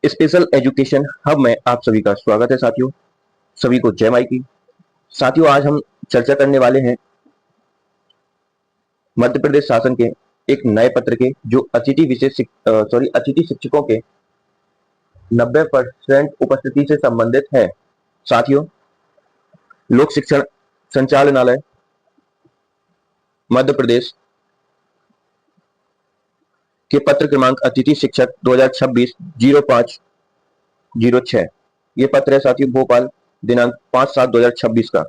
Special education hub में आप सभी का स्वागत है साथियों। सभी को जय माई की। साथियों, आज हम चर्चा करने वाले हैं मध्य प्रदेश शासन के एक नए पत्र के, जो अतिथि शिक्षकों के 90% उपस्थिति से संबंधित है। साथियों, लोक शिक्षण संचालनालय मध्य प्रदेश के पत्र क्रमांक अतिथि शिक्षक 2026-05-06 ये पत्र है साथियों, भोपाल, दिनांक 5/7/2026 का।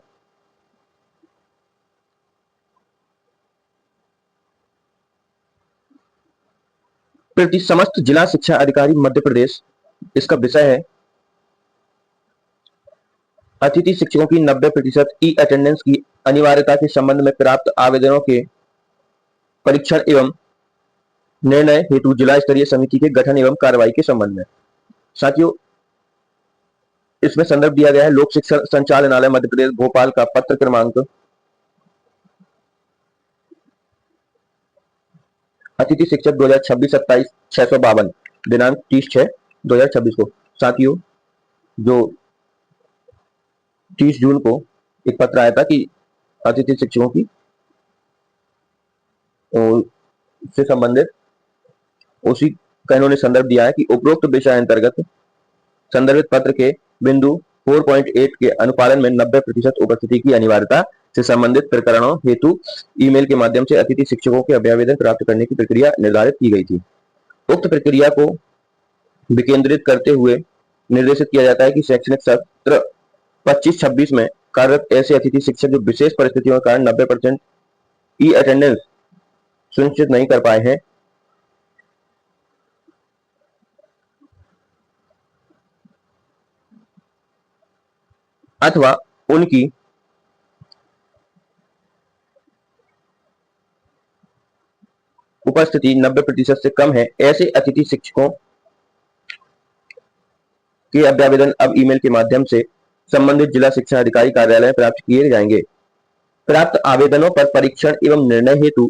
प्रति समस्त जिला शिक्षा अधिकारी मध्य प्रदेश, इसका विषय है अतिथि शिक्षकों की 90% ई अटेंडेंस की अनिवार्यता के संबंध में प्राप्त आवेदनों के परीक्षण एवं निर्णय हेतु जिला स्तरीय समिति के गठन एवं कार्रवाई के संबंध में। साथियों, इसमें संदर्भ दिया गया है लोक शिक्षण संचालनालय मध्य प्रदेश भोपाल का पत्र क्रमांक अतिथि शिक्षक 2026-27-652 दिनांक 30/6/2026 को। साथियों, जो 30 जून को एक पत्र आया था कि अतिथि शिक्षकों की से संबंधित उसी का इन्होंने संदर्भ दिया है कि उपरोक्त विषय अंतर्गत संदर्भित पत्र के बिंदु 4.8 के अनुपालन में 90% उपस्थिति की अनिवार्यता से संबंधित प्रकरणों हेतु ईमेल के माध्यम से अतिथि शिक्षकों के अभ्यावेदन प्राप्त करने की प्रक्रिया निर्धारित की गई थी। उक्त प्रक्रिया को विकेंद्रित करते हुए निर्देशित किया जाता है कि शैक्षणिक सत्र 25-26 में कार्यरत ऐसे अतिथि शिक्षक जो विशेष परिस्थितियों के कारण 90% ई अटेंडेंस सुनिश्चित नहीं कर पाए हैं, अथवा उनकी उपस्थिति 90% से कम है, ऐसे अतिथि शिक्षकों के अभ्यावेदन अब ईमेल के माध्यम से संबंधित जिला शिक्षा अधिकारी कार्यालय में प्राप्त किए जाएंगे। प्राप्त आवेदनों पर परीक्षण एवं निर्णय हेतु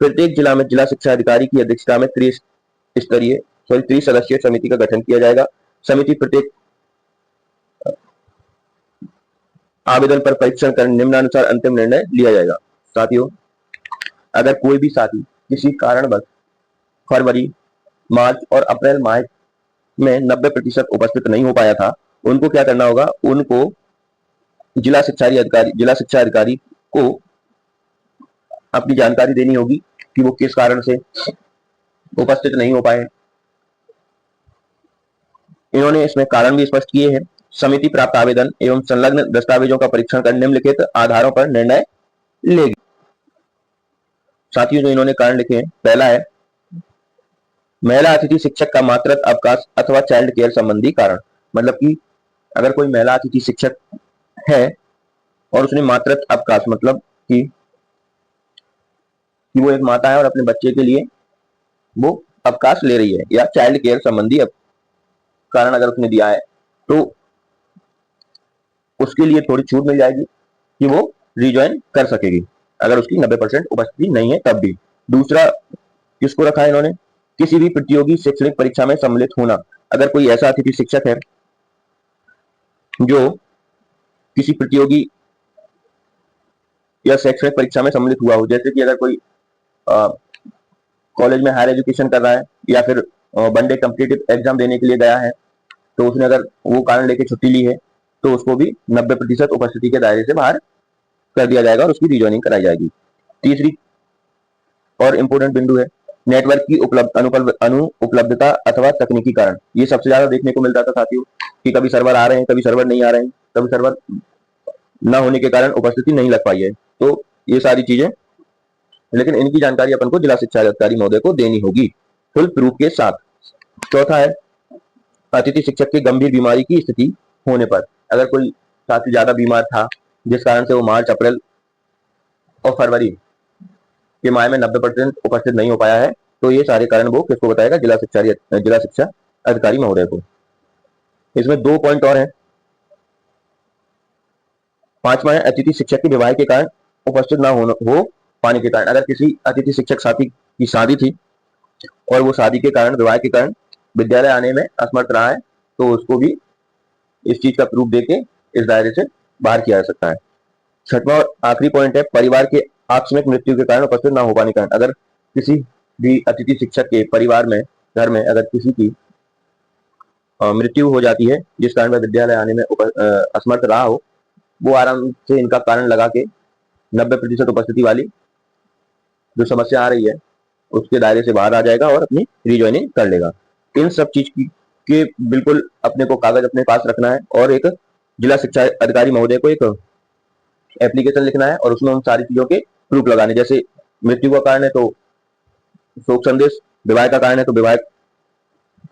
प्रत्येक जिला में जिला शिक्षा अधिकारी की अध्यक्षता में त्रिसदस्यीय समिति का गठन किया जाएगा। समिति प्रत्येक आवेदन पर परीक्षण कर निम्नानुसार अंतिम निर्णय लिया जाएगा। साथियों, अगर कोई भी साथी किसी कारणवश फरवरी, मार्च और अप्रैल माह में 90% उपस्थित नहीं हो पाया था, उनको क्या करना होगा? उनको जिला शिक्षा अधिकारी को अपनी जानकारी देनी होगी कि वो किस कारण से उपस्थित नहीं हो पाए। इन्होंने इसमें कारण भी स्पष्ट किए हैं। समिति प्राप्त आवेदन एवं संलग्न दस्तावेजों का परीक्षण कर निम्नलिखित आधारों पर निर्णय लेगी। साथियों, जो इन्होंने कारण लिखे हैं, पहला है महिला अतिथि शिक्षक का मातृत्व अवकाश अथवा चाइल्ड केयर संबंधी कारण। मतलब कि अगर कोई महिला अतिथि शिक्षक है और उसने मातृत्व अवकाश, मतलब कि वो एक माता है और अपने बच्चे के लिए वो अवकाश ले रही है, या चाइल्ड केयर संबंधी कारण अगर उसने दिया है, तो उसके लिए थोड़ी छूट मिल जाएगी कि वो रिज्वाइन कर सकेगी अगर उसकी 90% उपस्थिति नहीं है तब भी। दूसरा किसको रखा है इन्होंने? किसी भी प्रतियोगी शैक्षणिक परीक्षा में सम्मिलित होना। अगर कोई ऐसा अतिथि शिक्षक है जो किसी प्रतियोगी या शैक्षणिक परीक्षा में सम्मिलित हुआ हो, जैसे कि अगर कोई कॉलेज में हायर एजुकेशन कर रहा है या फिर वनडे कॉम्पिटिटिव एग्जाम देने के लिए गया है, तो उसने अगर वो कारण लेके छुट्टी ली है तो उसको भी 90% उपस्थिति के दायरे से बाहर कर दिया जाएगा और उसकी रिजॉइनिंग कराई जाएगी। तीसरी और इंपोर्टेंट बिंदु है नेटवर्क की अनुपलब्धता अथवा तकनीकी कारण। ये सबसे ज्यादा देखने को मिलता था साथियों कि कभी सर्वर आ रहे हैं, कभी सर्वर नहीं आ रहे हैं, कभी सर्वर न होने के कारण उपस्थिति नहीं लग पाई है। तो ये सारी चीजें, लेकिन इनकी जानकारी अपन को जिला शिक्षा अधिकारी महोदय को देनी होगी फुल प्रूफ के साथ। चौथा है अतिथि शिक्षक की गंभीर बीमारी की स्थिति होने पर। अगर कोई साथी ज्यादा बीमार था जिस कारण से वो मार्च, अप्रैल और फरवरी के माह में 90% उपस्थित नहीं हो पाया है, तो ये सारे कारण वो किसको बताएगा? जिला शिक्षा अधिकारी महोदय को। इसमें 2 पॉइंट और हैं। 5वां है अतिथि शिक्षक के विवाह के कारण उपस्थित न हो पाने के कारण। अगर किसी अतिथि शिक्षक साथी की शादी थी और वो शादी के कारण, विवाह के कारण विद्यालय आने में असमर्थ रहा है तो उसको भी इस चीज का प्रूफ देके इस दायरे से बाहर किया जा सकता है। छठवां और आखिरी पॉइंट है परिवार के आकस्मिक मृत्यु के कारण उपस्थित न हो पाने के कारण। अगर किसी भी अतिथि शिक्षक के परिवार में, घर में अगर किसी की मृत्यु हो जाती है जिस कारण वह विद्यालय आने में असमर्थ रहा हो, वो आराम से इनका कारण लगा के 90% उपस्थिति वाली जो समस्या आ रही है उसके दायरे से बाहर आ जाएगा और अपनी रिज्वाइनिंग कर लेगा। इन सब चीज की के बिल्कुल अपने को कागज अपने पास रखना है और एक जिला शिक्षा अधिकारी महोदय को एक एप्लीकेशन लिखना है और उसमें उन सारी चीजों के प्रूफ लगाने, जैसे मृत्यु का कारण है तो शोक संदेश, विवाह का कारण है तो विवाह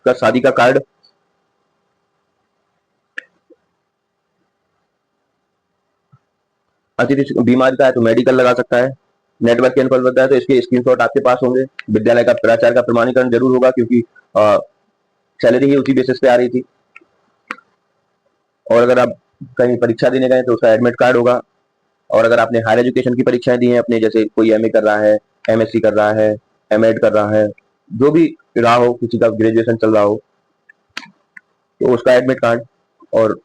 का शादी का कार्ड, अतिथि बीमारी का है तो मेडिकल लगा सकता है, नेटवर्क के अनुपलब्धता है तो इसके स्क्रीनशॉट आपके पास होंगे। विद्यालय का प्राचार्य का प्रमाणीकरण जरूर होगा क्योंकि सैलरी ही उसी बेसिस पे आ रही थी। और अगर आप कहीं परीक्षा देने गए तो उसका एडमिट कार्ड होगा। और अगर आपने हायर एजुकेशन की परीक्षाएं दी हैं अपने, जैसे कोई एमए कर रहा है, एमएससी कर रहा है, एमएड कर रहा है, जो भी रहा हो, किसी का ग्रेजुएशन चल रहा हो तो उसका एडमिट कार्ड। और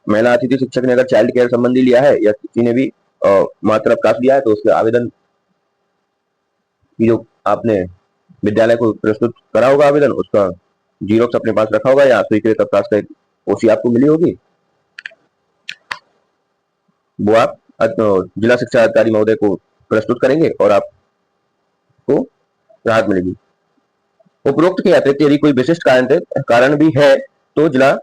महिला अतिथि शिक्षक ने अगर चाइल्ड केयर संबंधी लिया है या किसी ने भी मात्र अवकाश लिया है तो उसके आवेदन की जो आपने विद्यालय को प्रस्तुत करा होगा आवेदन, उसका जीरोक्स अपने पास रखा होगा या स्वीकृत अवकाश का ओसी आपको मिली होगी, वो आप जिला शिक्षा अधिकारी महोदय को प्रस्तुत करेंगे और आपको राहत मिलेगी। उपरोक्त के अतिरिक्त यदि कोई विशिष्ट कारण भी है तो जिला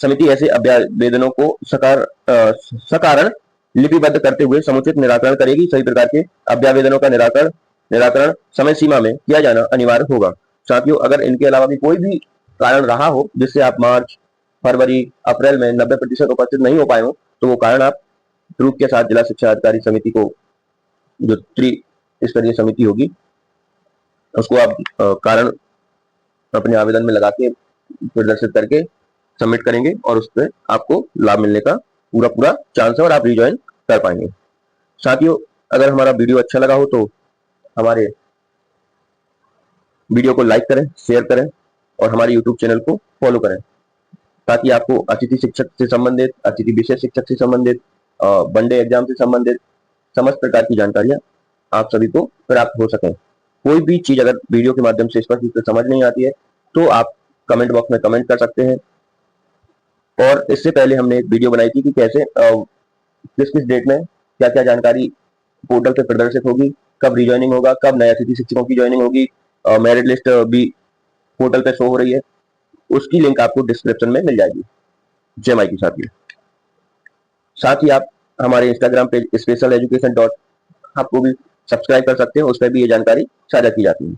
समिति ऐसे आवेदनों को सकारण लिपिबद्ध करते हुए समुचित निराकरण करेगी। सभी प्रकार के अभ्यावेदनों का निराकरण समय सीमा में किया जाना अनिवार्य होगा। साथियों, अगर इनके अलावा भी कोई भी कारण रहा हो जिससे आप मार्च, फरवरी, अप्रैल में 90% उपस्थित नहीं हो पाए हो तो वो कारण आप प्रूफ के साथ जिला शिक्षा अधिकारी समिति को, जो त्रिस्तरीय समिति होगी, उसको आप कारण अपने आवेदन में लगा के प्रदर्शित करके सबमिट करेंगे और उस पर आपको लाभ मिलने का पूरा चांस है और आप रिज्वाइन कर पाएंगे। साथियों, अगर हमारा वीडियो अच्छा लगा हो तो हमारे वीडियो को लाइक करें, शेयर करें और हमारे यूट्यूब चैनल को फॉलो करें ताकि आपको अतिथि शिक्षक से संबंधित, अतिथि विशेष शिक्षक से संबंधित, वनडे एग्जाम से संबंधित समस्त प्रकार की जानकारियां आप सभी को प्राप्त हो सकें। कोई भी चीज अगर वीडियो के माध्यम से स्पष्ट रूप से समझ नहीं आती है तो आप कमेंट बॉक्स में कमेंट कर सकते हैं। और इससे पहले हमने एक वीडियो बनाई थी कि कैसे किस किस डेट में क्या क्या जानकारी पोर्टल पे प्रदर्शित होगी, कब रिज्वाइनिंग होगा, कब नए अतिथि शिक्षकों की ज्वाइनिंग होगी, मेरिट लिस्ट भी पोर्टल पे शो हो रही है, उसकी लिंक आपको डिस्क्रिप्शन में मिल जाएगी। जय माई की साथियों। साथ ही आप हमारे इंस्टाग्राम पेज specialeducation. आपको भी सब्सक्राइब कर सकते हैं, उस पर भी ये जानकारी साझा की जाती है।